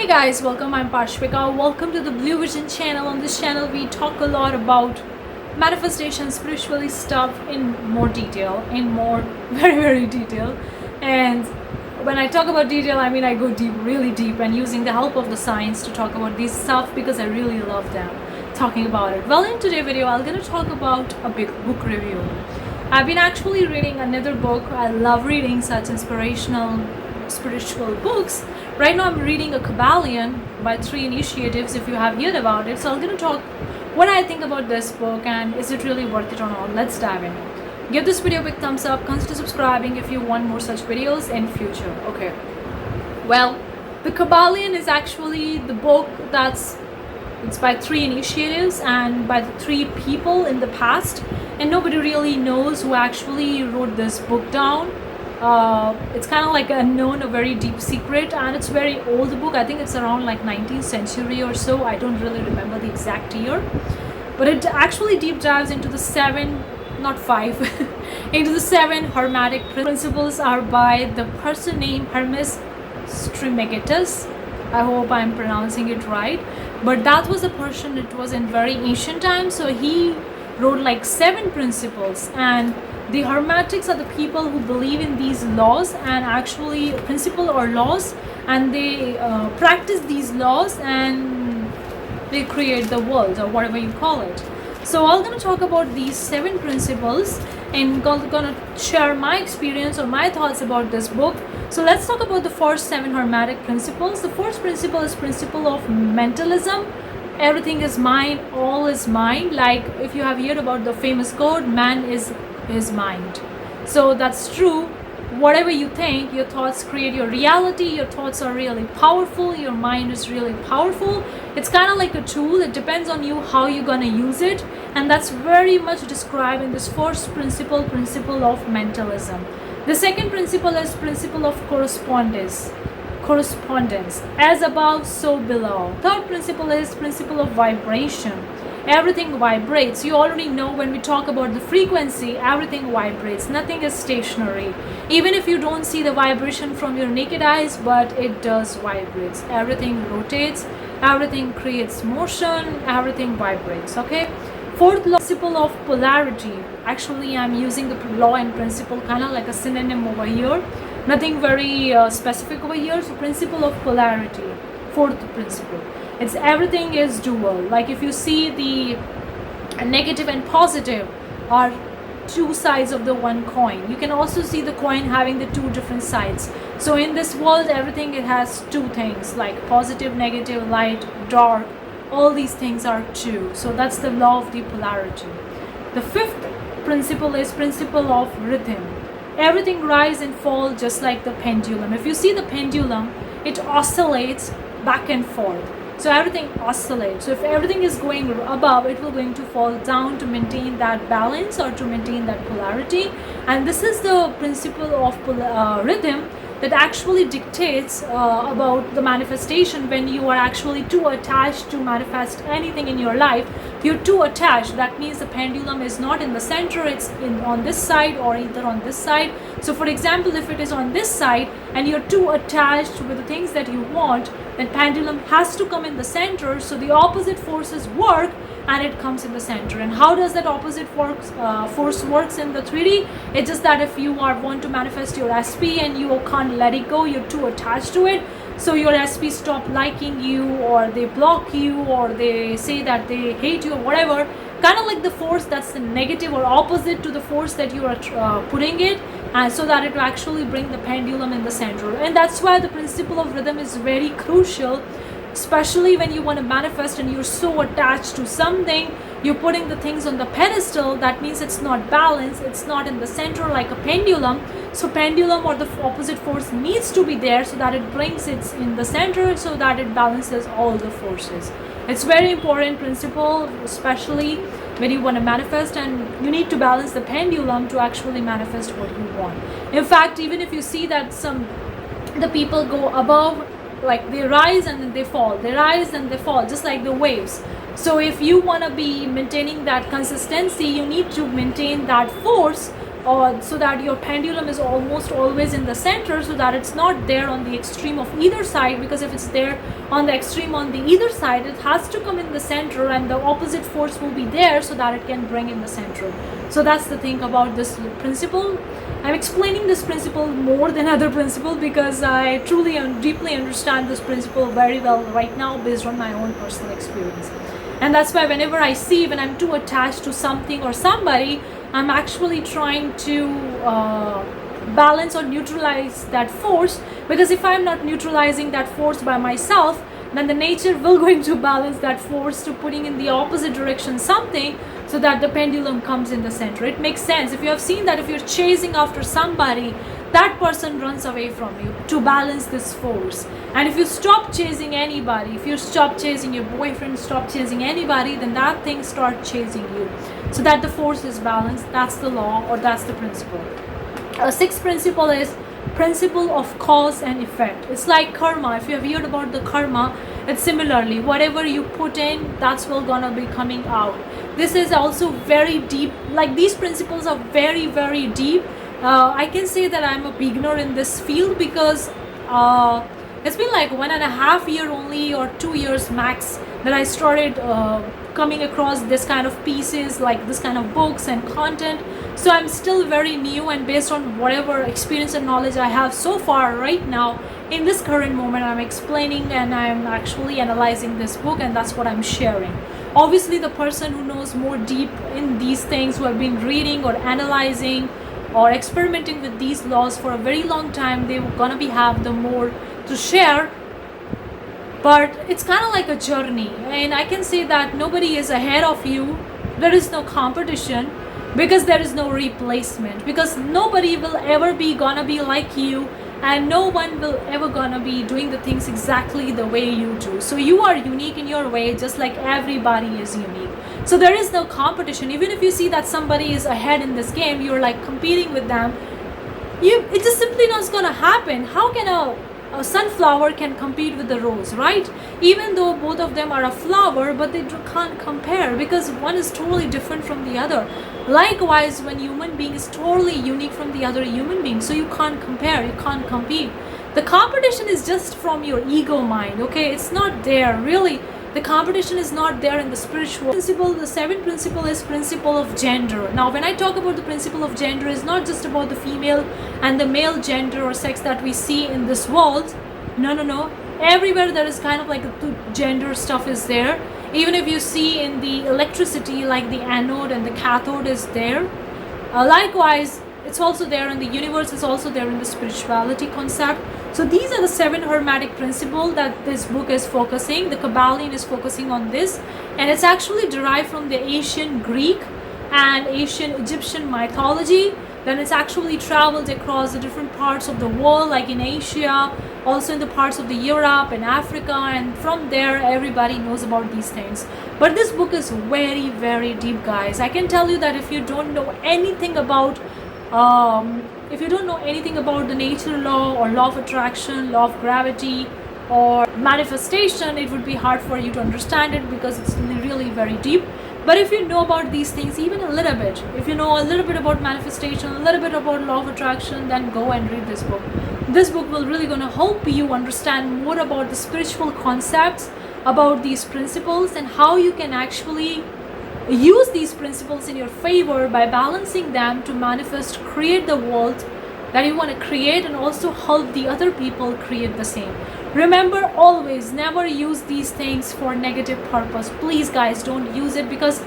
Hey guys, welcome. I'm Parshvika. Welcome to the Blue Vision channel. On this channel, we talk a lot about manifestation, spiritually stuff in more detail, very detail. And when I talk about detail, I mean I go deep, really deep, and using the help of the science to talk about this stuff because I really love them talking about it. Well, in today's video, I'm gonna talk about a big book review. I've been actually reading another book. I love reading such inspirational spiritual books. Right now I'm reading a Kyabalion by 3 Initiatives, if you have heard about it. So I'm going to talk what I think about this book and is it really worth it or not. Let's dive in. Give this video a big thumbs up. Consider subscribing if you want more such videos in future. Okay. Well, the Kyabalion is actually the book it's by 3 initiatives and by the 3 people in the past, and nobody really knows who actually wrote this book down. It's kind of like unknown, a very deep secret, and it's very old book. I think it's around like 19th century or so. I don't really remember the exact year, but it actually deep dives into the 7, not 5, into the 7 hermetic principles are by the person named Hermes Trismegistus. I hope I'm pronouncing it right, but that was a person. It was in very ancient times, so he wrote like 7 principles, and the Hermetics are the people who believe in these laws and actually principle or laws, and they practice these laws and they create the world or whatever you call it. So I'm going to talk about these 7 principles and going to share my experience or my thoughts about this book. So let's talk about the first 7 Hermetic principles. The first principle is principle of mentalism. Everything is mind, all is mind. Like if you have heard about the famous quote, man is his mind. So that's true. Whatever you think, your thoughts create your reality. Your thoughts are really powerful. Your mind is really powerful. It's kind of like a tool. It depends on you how you're gonna use it, and that's very much described in this first principle of mentalism. The second principle is principle of correspondence, as above so below. Third principle is principle of vibration. Everything vibrates. You already know when we talk about the frequency, everything vibrates. Nothing is stationary. Even if you don't see the vibration from your naked eyes, but it does vibrate. Everything rotates, everything creates motion, everything vibrates. Okay. Fourth law, principle of polarity. Actually, I'm using the law and principle kind of like a synonym over here. Nothing very specific over here. So principle of polarity. Fourth principle. It's everything is dual. Like if you see the negative and positive are 2 sides of the one coin. You can also see the coin having the 2 different sides. So in this world, everything it has 2 things like positive, negative, light, dark. All these things are 2. So that's the law of the polarity. The 5th principle is principle of rhythm. Everything rise and fall just like the pendulum. If you see the pendulum, it oscillates back and forth. So everything oscillates. So if everything is going above, it will going to fall down to maintain that balance or to maintain that polarity. And this is the principle of rhythm that actually dictates about the manifestation. When you are actually too attached to manifest anything in your life, you're too attached. That means the pendulum is not in the center, it's on this side or either on this side. So for example, if it is on this side and you're too attached with the things that you want, then pendulum has to come in the center, so the opposite forces work and it comes in the center. And how does that opposite force works in the 3D? It's just that if you want to manifest your SP and you can't let it go, you're too attached to it, so your SP stop liking you, or they block you, or they say that they hate you or whatever, kind of like the force that's the negative or opposite to the force that you are putting it, and so that it will actually bring the pendulum in the center. And that's why the principle of rhythm is very crucial, especially when you want to manifest and you're so attached to something, you're putting the things on the pedestal. That means it's not balanced, it's not in the center like a pendulum. So pendulum or the opposite force needs to be there so that it brings it in the center, so that it balances all the forces. It's very important principle, especially when you want to manifest, and you need to balance the pendulum to actually manifest what you want. In fact, even if you see that the people go above, like they rise and then they fall, they rise and they fall, just like the waves. So if you want to be maintaining that consistency, you need to maintain that force or so that your pendulum is almost always in the center, so that it's not there on the extreme of either side, because if it's there on the extreme on the either side, it has to come in the center and the opposite force will be there so that it can bring in the center. So that's the thing about this principle. I'm explaining this principle more than other principle because I truly and deeply understand this principle very well right now based on my own personal experience. And that's why whenever I see when I'm too attached to something or somebody, I'm actually trying to balance or neutralize that force, because if I'm not neutralizing that force by myself, then the nature will going to balance that force to putting in the opposite direction something, so that the pendulum comes in the center. It makes sense. If you have seen that if you're chasing after somebody, that person runs away from you to balance this force. And if you stop chasing anybody, if you stop chasing your boyfriend, stop chasing anybody, then that thing starts chasing you, so that the force is balanced. That's the law, or that's the principle. Sixth principle is principle of cause and effect. It's like karma. If you have heard about the karma, it's similarly whatever you put in, that's what's gonna be coming out. This is also very deep. Like, these principles are very, very deep. I can say that I'm a beginner in this field because it's been like 1.5 years only, or 2 years max, that I started coming across this kind of pieces, like this kind of books and content. So I'm still very new, and based on whatever experience and knowledge I have so far right now, in this current moment, I'm explaining and I'm actually analyzing this book, and that's what I'm sharing. Obviously, the person who knows more deep in these things, who have been reading or analyzing or experimenting with these laws for a very long time, they're gonna be have the more to share. But it's kind of like a journey, and I can say that nobody is ahead of you. There is no competition, because there is no replacement, because nobody will ever be gonna be like you, and no one will ever gonna be doing the things exactly the way you do. So you are unique in your way, just like everybody is unique. So there is no competition. Even if you see that somebody is ahead in this game, you're like competing with them, it just simply not gonna happen. How can a sunflower can compete with the rose, right? Even though both of them are a flower, but they can't compare, because one is totally different from the other. Likewise, when human being is totally unique from the other human being, so you can't compare, you can't compete. The competition is just from your ego mind, okay? It's not there really. The competition is not there in the spiritual principle. The seventh principle is principle of gender. Now, when I talk about the principle of gender, it's not just about the female and the male gender or sex that we see in this world. No. Everywhere there is kind of like the gender stuff is there. Even if you see in the electricity, like the anode and the cathode is there. Likewise, it's also there in the universe, it's also there in the spirituality concept. So these are the 7 hermetic principles that this book is focusing. The Kyabalion is focusing on this, and it's actually derived from the ancient Greek and ancient Egyptian mythology. Then it's actually traveled across the different parts of the world, like in Asia, also in the parts of the Europe and Africa, and from there everybody knows about these things. But this book is very, very deep, guys. I can tell you that if you don't know anything about the nature law or law of attraction, law of gravity, or manifestation, it would be hard for you to understand it, because it's really very deep. But if you know about these things even a little bit, if you know a little bit about manifestation, a little bit about law of attraction, then go and read this book. This book will really gonna help you understand more about the spiritual concepts, about these principles, and how you can actually use these principles in your favor by balancing them to manifest, create the world that you want to create, and also help the other people create the same. Remember, always never use these things for negative purpose. Please, guys, don't use it, because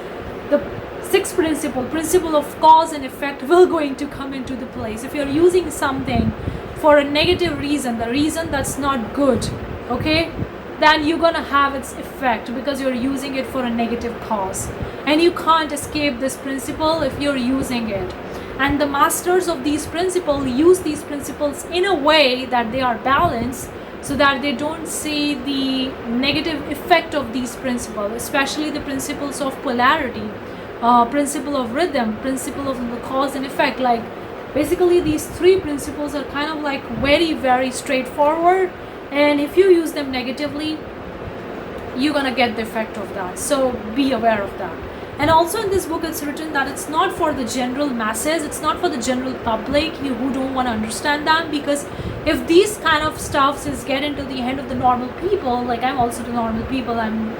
the sixth principle of cause and effect will going to come into the place. If you're using something for a negative reason, the reason that's not good, okay, then you're gonna have its effect, because you're using it for a negative cause, and you can't escape this principle if you're using it. And the masters of these principles use these principles in a way that they are balanced, so that they don't see the negative effect of these principles, especially the principles of polarity, principle of rhythm, principle of the cause and effect. Like, basically these 3 principles are kind of like very, very straightforward, and if you use them negatively, you're gonna get the effect of that. So be aware of that. And also in this book, it's written that it's not for the general masses, it's not for the general public who don't want to understand them, because if these kind of stuffs is get into the hand of the normal people, like I'm also the normal people, I'm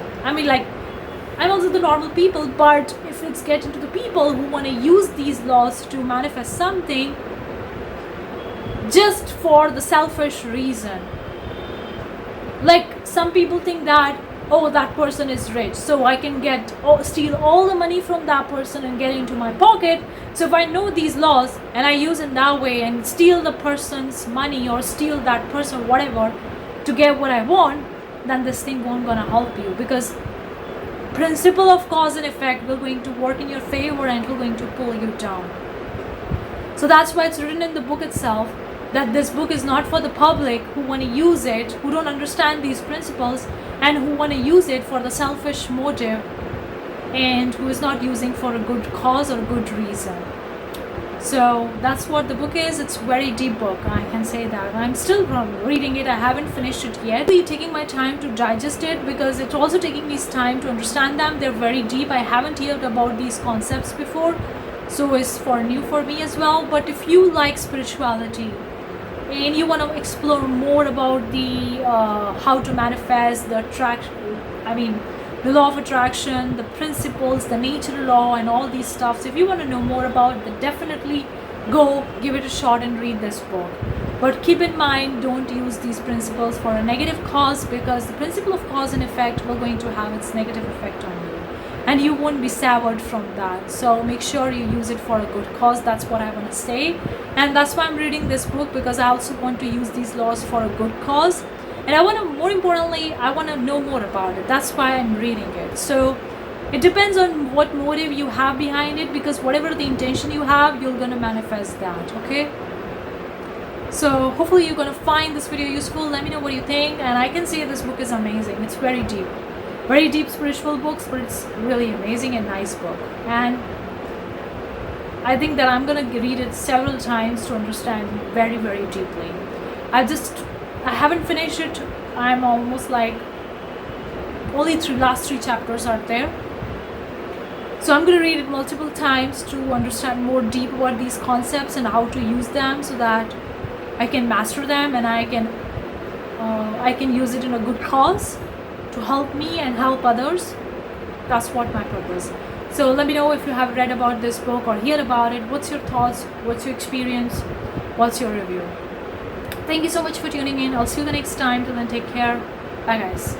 also the normal people, but if it's get into the people who want to use these laws to manifest something just for the selfish reason, like some people think that, oh, that person is rich, so I can steal all the money from that person and get it into my pocket. So if I know these laws and I use it that way and steal the person's money or steal that person whatever to get what I want, then this thing won't gonna help you, because principle of cause and effect will going to work in your favor and will going to pull you down. So that's why it's written in the book itself that this book is not for the public who want to use it, who don't understand these principles, and who want to use it for the selfish motive, and who is not using for a good cause or good reason. So that's what the book is. It's a very deep book, I can say that. I'm still reading it. I haven't finished it yet. I'm taking my time to digest it, because it's also taking me time to understand them. They're very deep. I haven't heard about these concepts before, so it's new for me as well. But if you like spirituality and you want to explore more about the how to manifest the the law of attraction, the principles, the nature law, and all these stuff. So if you want to know more about it, definitely go give it a shot and read this book. But keep in mind, don't use these principles for a negative cause, because the principle of cause and effect will going to have its negative effect on you, and you won't be severed from that. So make sure you use it for a good cause. That's what I want to say, and that's why I'm reading this book, because I also want to use these laws for a good cause. And I want to, more importantly, I want to know more about it. That's why I'm reading it. So it depends on what motive you have behind it, because whatever the intention you have, you're going to manifest that, okay? So hopefully you're going to find this video useful. Let me know what you think. And I can say this book is amazing. It's very deep spiritual books, but it's really amazing and nice book. And I think that I'm going to read it several times to understand very, very deeply. I haven't finished it. I'm almost like only last three chapters are there. So I'm going to read it multiple times to understand more deep about these concepts and how to use them, so that I can master them and I can use it in a good cause to help me and help others. That's what my purpose. So let me know if you have read about this book or heard about it. What's your thoughts? What's your experience? What's your review? Thank you so much for tuning in. I'll see you the next time. Till then, take care. Bye guys.